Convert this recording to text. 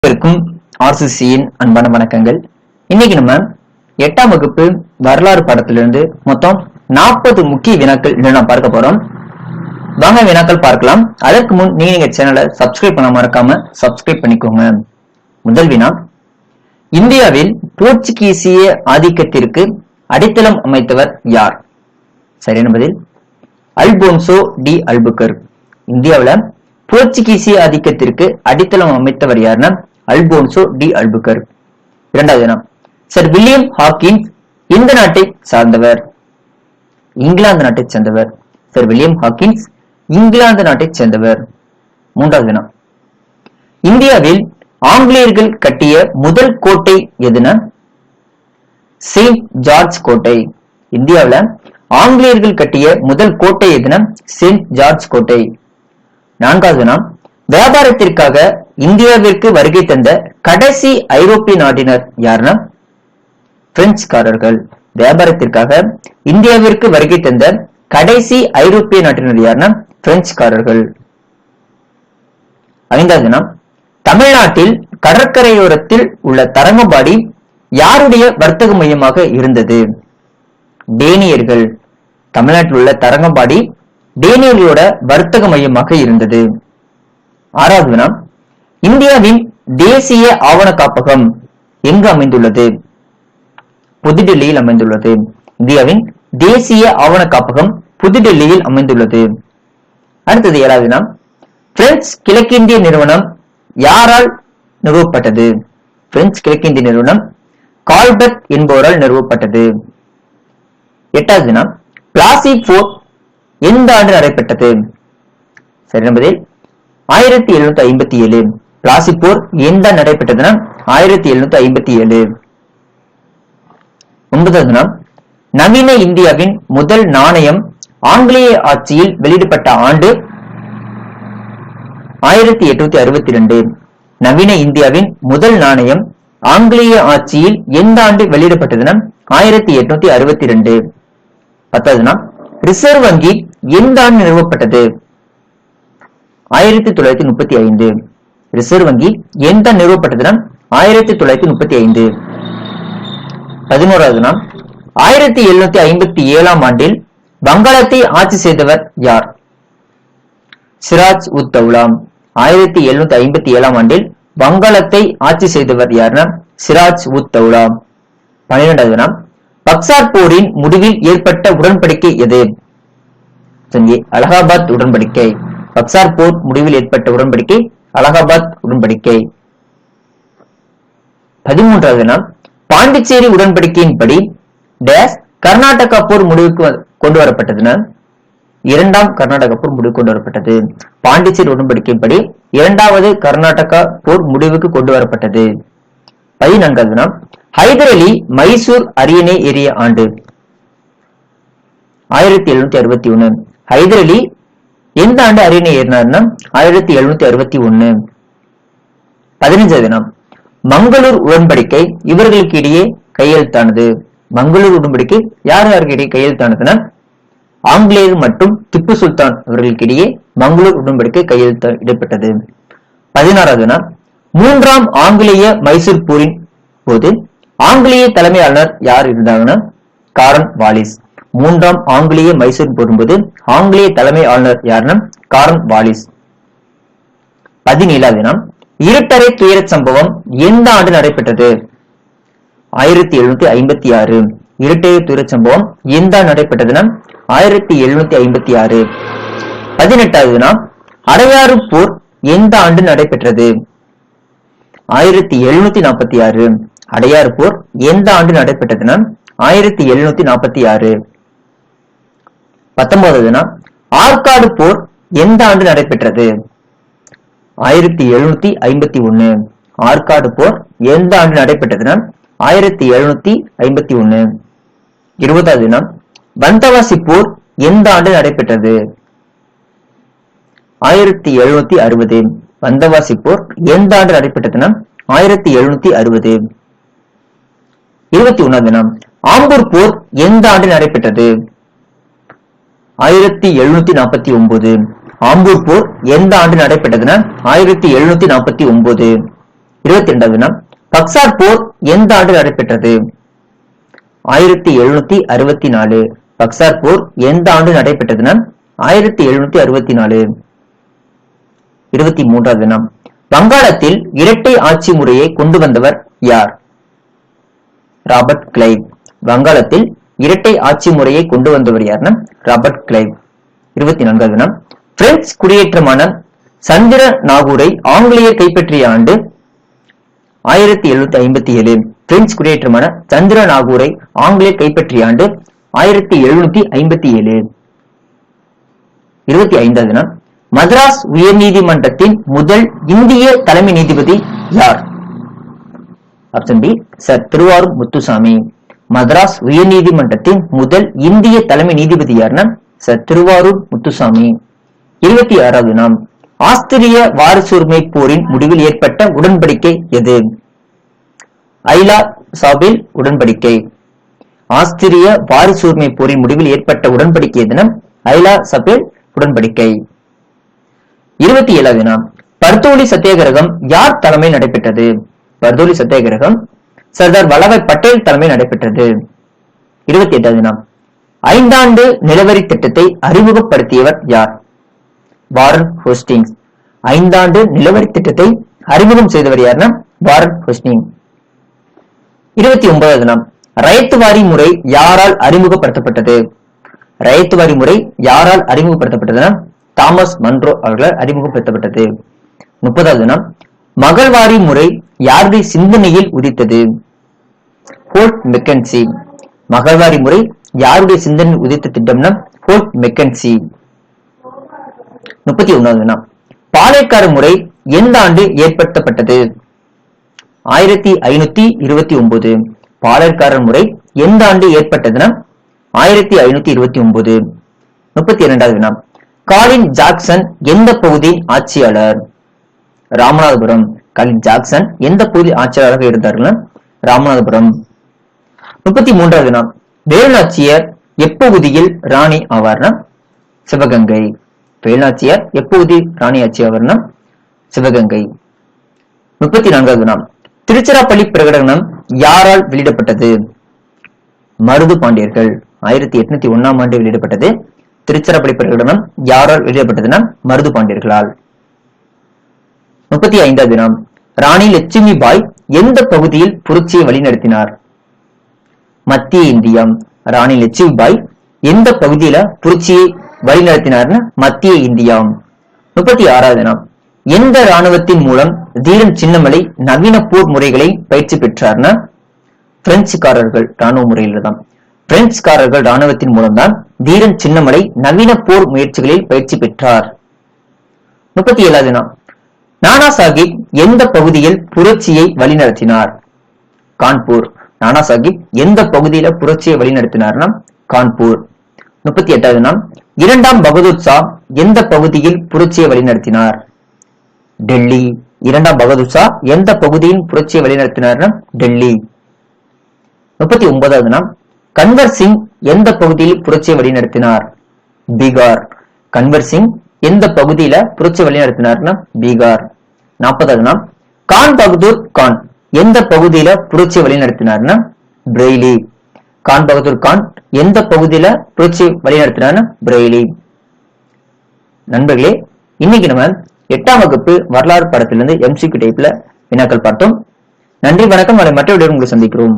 அனைவருக்கும் ஆர்சிசியின் அன்பான வணக்கங்கள். இன்னைக்கு நம்ம 8ஆம் வகுப்பு வரலாறு பாடத்திலிருந்து மொத்தம் 40 முக்கிய வினாக்கள் இன்னும் பார்க்க போறோம். வாங்க வினாக்கள் பார்க்கலாம். அதற்கு முன் நீங்க சேனலை சப்ஸ்கிரைப் பண்ண மறக்காம சப்ஸ்கிரைப் பண்ணிக்கோங்க. முதல் வினா, இந்தியாவில் போர்ச்சுகீசிய ஆதிக்கத்திற்கு அடித்தளம் அமைத்தவர் யார்? சரியான பதில் அல்போன்சோ டி அல்புகர்க். இந்தியாவில போர்ச்சுகீசிய ஆதிக்கத்திற்கு அடித்தளம் அமைத்தவர் யாருன்னா அல்போன்சோ டி அல்புகர்க். இரண்டாவது வினா, சர் வில்லியம் ஹாக்கின்ஸ் எந்த நாட்டை சார்ந்தவர்? இங்கிலாந்து நாட்டை சேர்ந்தவர். சர் வில்லியம் ஹாக்கின்ஸ் இங்கிலாந்து நாட்டை சேர்ந்தவர். மூன்றாவது வினா, இந்தியாவில் ஆங்கிலேயர்கள் கட்டிய முதல் கோட்டை எதுனா செயின்ட் ஜார்ஜ் கோட்டை. இந்தியாவில ஆங்கிலேயர்கள் கட்டிய முதல் கோட்டை எதுனா செயின்ட் ஜார்ஜ் கோட்டை. நான்காவது வினா, வியாபாரத்திற்காக இந்தியாவிற்கு வருகை தந்த கடைசி ஐரோப்பிய நாட்டினர் யாருன்னா பிரெஞ்சுக்காரர்கள். வியாபாரத்திற்காக இந்தியாவிற்கு வருகை தந்த கடைசி ஐரோப்பிய நாட்டினர் யாருன்னா பிரெஞ்சுக்காரர்கள். ஐந்தாவது வினா, தமிழ்நாட்டில் கடற்கரையோரத்தில் உள்ள தரங்கம்பாடி யாருடைய வர்த்தக மையமாக இருந்தது? டேனியர்கள். தமிழ்நாட்டில் உள்ள தரங்கம்பாடி டேனியர்களோட வர்த்தக மையமாக இருந்தது. ஆறாவது வினா, இந்தியாவின் தேசிய ஆவண காப்பகம் எங்கு அமைந்துள்ளது? புதுடெல்லியில் அமைந்துள்ளது. இந்தியாவின் தேசிய ஆவண காப்பகம் புதுடெல்லியில் அமைந்துள்ளது. அடுத்தது ஏழாவது வினா, பிரெஞ்சு கிழக்கிந்திய நிறுவனம் யாரால் நிறுவப்பட்டது? பிரெஞ்சு கிழக்கிந்திய நிறுவனம் கால்பர்ட் என்பவரால் நிறுவப்பட்டது. எட்டாவது வினா, பிளாசி போர் எந்த ஆண்டு நடைபெற்றது? சரி பதில் 1757. பிளாசி போர் எந்த நடைபெற்றதுன்னா 1757. ஒன்பதாவது வினா, நவீன இந்தியாவின் முதல் நாணயம் ஆங்கிலேய ஆட்சியில் வெளியிடப்பட்ட ஆண்டு 1862. நவீன இந்தியாவின் முதல் நாணயம் ஆங்கிலேய ஆட்சியில் எந்த ஆண்டு வெளியிடப்பட்டதுன்னா 1862. பத்தாவதுனா, ரிசர்வ் வங்கி எந்த ஆண்டு நிறுவப்பட்டது? 1935. ரிசர்வ் வங்கி எந்த நிறுவப்பட்டதுன்னா 1935. 11வது, 1757ஆம் ஆண்டில் வங்காளத்தை ஆட்சி செய்தவர் யார்? சிராஜ் உத் தௌலா. 1757ஆம் ஆண்டில் வங்காளத்தை ஆட்சி செய்தவர் யாருன்னா சிராஜ் உத் தௌலா. 12வது, பக்சார் போரின் முடிவில் ஏற்பட்ட உடன்படிக்கை எது? அலகாபாத் உடன்படிக்கை. பக்சார் போர் முடிவில் ஏற்பட்ட உடன்படிக்கை அலகாபாத் உடன்படிக்கை. 13வது, பாண்டிச்சேரி உடன்படிக்கையின்படி டேஸ் கர்நாடகா போர் முடிவுக்கு கொண்டு வரப்பட்டதுன்னா இரண்டாம் கர்நாடக போர் முடிவு கொண்டு வரப்பட்டது. பாண்டிச்சேரி உடன்படிக்கையின்படி இரண்டாவது கர்நாடகா போர் முடிவுக்கு கொண்டு வரப்பட்டது. 14வது, ஹைதர் அலி மைசூர் அரியணை ஏறிய ஆண்டு 1761. ஹைதர் அலி எந்த ஆண்டு அரியணை ஏறினார்னா 1761. 15வது, மங்களூர் உடன்படிக்கை இவர்களுக்கு இடையே கையெழுத்தானது. மங்களூர் உடன்படிக்கை யார் யாருக்கு இடையே கையெழுத்தானதுன்னா ஆங்கிலேயர் மற்றும் திப்பு சுல்தான் அவர்களுக்கு இடையே மங்களூர் உடன்படிக்கை கையெழுத்திடப்பட்டது. 16வது, 3ஆம் ஆங்கிலேய மைசூர் போரின் போது ஆங்கிலேய தலைமை ஆளுநர் யார் இருந்தாங்கன்னா காரன் வாலிஸ். 3ஆம் ஆங்கிலேய மைசூர் போடும்போது ஆங்கிலேய தலைமை ஆளுநர் யாருன்னா காரன் வாலிஸ். 17வது, இருட்டறை துயர சம்பவம் எந்த ஆண்டு நடைபெற்றது? 1756. இருட்டறை துயர சம்பவம் எந்த ஆண்டு நடைபெற்றதுன்னா 1756. 18வது, அடையாறு போர் எந்த ஆண்டு நடைபெற்றது? 1746. அடையாறு போர் எந்த ஆண்டு நடைபெற்றதுன்னா 1746. 19வது, ஆற்காடு போர் எந்த ஆண்டு நடைபெற்றது? 1751. ஆற்காடு போர் எந்த ஆண்டு நடைபெற்றதுன்னா 1751. 20வது, வந்தவாசி போர் எந்த ஆண்டு நடைபெற்றது? 1760. வந்தவாசி போர் எந்த ஆண்டு நடைபெற்றதுன்னா 1760. 21வது, ஆம்பூர் போர் எந்த ஆண்டு நடைபெற்றது? 1749. ஆம்பூர் போர் எந்த ஆண்டு நடைபெற்றதுன்னா 1749. 22வது வினா, பக்சார் போர் எந்த ஆண்டு நடைபெற்றது? 1764. பக்சார் போர் எந்த ஆண்டு நடைபெற்றதுன்னா 1764. 23வது வினா, வங்காளத்தில் இரட்டை ஆட்சி முறையை கொண்டு வந்தவர் யார்? Robert Clive. வங்காளத்தில் இரட்டை ஆட்சி முறையை கொண்டு வந்தவர் யாருன்னா ராபர்ட் கிளைவ். 24வது வினா, பிரெஞ்சு குடியேற்றமான சந்திர நாகூரை ஆங்கிலேயர் கைப்பற்றிய ஆண்டு 1757. பிரெஞ்சு குடியேற்றமான சந்திர நாகூரை ஆங்கிலேயர் கைப்பற்றிய ஆண்டு 1757. 25வது வினா, மதராஸ் உயர்நீதிமன்றத்தின் முதல் இந்திய தலைமை நீதிபதி யார்? Option B sir Thiruvarur Muthusamy. Madras உயர்நீதிமன்றத்தின் முதல் இந்திய தலைமை நீதிபதி யாருன்னா சர் திருவாரூர் முத்துசாமி. 26வது வினா, ஆஸ்திரிய வாரிசுரிமை போரின் முடிவில் ஏற்பட்ட உடன்படிக்கை எது? ஐலா சாபில் உடன்படிக்கை. ஆஸ்திரிய வாரிசுரிமை போரின் முடிவில் ஏற்பட்ட உடன்படிக்கை எதுனா ஐலா சாபில் உடன்படிக்கை. 27வது வினா, பர்தோலி சத்தியாகிரகம் யார் தலைமையில் நடைபெற்றது? பர்தோலி சத்தியாகிரகம் சர்தார் வல்லபாய் பட்டேல் தலைமையில் நடைபெற்றது. 28வது வினா, 5 ஆண்டு நிலவரி திட்டத்தை அறிமுகப்படுத்தியவர் யார்? Warren hostings. 5 ஆண்டு நிலவரி திட்டத்தை அறிமுகம் செய்தவர் யாருன்னா வாரன் ஹோஸ்டிங். 29வது வினா, ரயத்து வாரி முறை யாரால் அறிமுகப்படுத்தப்பட்டது? ரயத்து வாரி முறை யாரால் அறிமுகப்படுத்தப்பட்டதுன்னா தாமஸ் மன்றோ அவர்களால் அறிமுகப்படுத்தப்பட்டது. 30வது வினா, மகள்வாரி முறை யாருடைய சிந்தனையில் உதித்தது? Hold McKinsey. மகள்வாரி முறை யாருடைய சிந்தனையில் உதித்த திட்டம்னா ஹோல்ட் மெக்கன்சி. 31வது வினா, பாளையக்கார முறை எந்த ஆண்டு ஏற்படுத்தப்பட்டது? 1529. பாளையக்காரர் முறை எந்த ஆண்டு ஏற்பட்டதுன்னா 1529. 32வது வினா, காலின் ஜாக்சன் எந்த பகுதியின் ஆட்சியாளர்? ராமநாதபுரம். காலின் ஜாக்சன் எந்த பகுதி ஆட்சியாளராக இருந்தார்கள்? ராமநாதபுரம். 33வது வினா, வேலுநாச்சியார் எப்பகுதியில் ராணி ஆவார்னா சிவகங்கை. வேலுநாச்சியார் எப்பகுதி ராணி ஆட்சி ஆவார்னா சிவகங்கை. 34வது வினா, திருச்சிராப்பள்ளி பிரகடனம் யாரால் வெளியிடப்பட்டது? மருது பாண்டியர்கள். 1801ஆம் ஆண்டு வெளியிடப்பட்டது. திருச்சிராப்பள்ளி பிரகடனம் யாரால் வெளியிடப்பட்டதுன்னா மருது பாண்டியர்களால். 35வது வினா, ராணி லட்சுமி பாய் எந்த பகுதியில் புரட்சியை வழிநடத்தினார்? மத்திய இந்தியா. ராணி லட்சுமி பாய் எந்த பகுதியில புரட்சியை வழிநடத்தினார்னா மத்திய இந்தியா. 36வது வினா, எந்த ராணுவத்தின் மூலம் தீரன் சின்னமலை நவீன போர் முறைகளை பயிற்சி பெற்றார்னா பிரெஞ்சுக்காரர்கள் ராணுவ முறையில தான். பிரெஞ்சுக்காரர்கள் ராணுவத்தின் மூலம்தான் தீரன் சின்னமலை நவீன போர் முயற்சிகளில் பயிற்சி பெற்றார். 37வது வினா, நானா சாஹிப் எந்த பகுதியில் புரட்சியை வழிநடத்தினார்? கான்பூர். நானா சாஹிப் எந்த பகுதியில புரட்சியை வழிநடத்தினார்னா கான்பூர். 38வது வினா, 2ஆம் பகதூர் ஷா எந்த பகுதியில் புரட்சியை வழிநடத்தினார்? டெல்லி. 2ஆம் பகதூர் ஷா எந்த பகுதியில் புரட்சியை வழிநடத்தினார்னா டெல்லி. 39வது வினா, கன்வர் சிங் எந்த பகுதியில் புரட்சியை வழிநடத்தினார்? பீகார். கன்வர் சிங் எந்த பகுதியில புரட்சி வழிநடத்தினார்னா பீகார். 40வது வினா, கான் பகதூர் கான் எந்த பகுதியில புரட்சி வழிநடத்தினார்னா பிரெய்லி. கான் பகதூர் கான் எந்த பகுதியில புரட்சி வழிநடத்தினார்னா பிரெய்லி. நண்பர்களே, இன்னைக்கு நம்ம 8ஆம் வகுப்பு வரலாறு பாடத்திலிருந்து MCQ டைப்ல வினாக்கள் பார்த்தோம். நன்றி, வணக்கம். மற்ற வீடியோவில் உங்களை சந்திக்கிறோம்.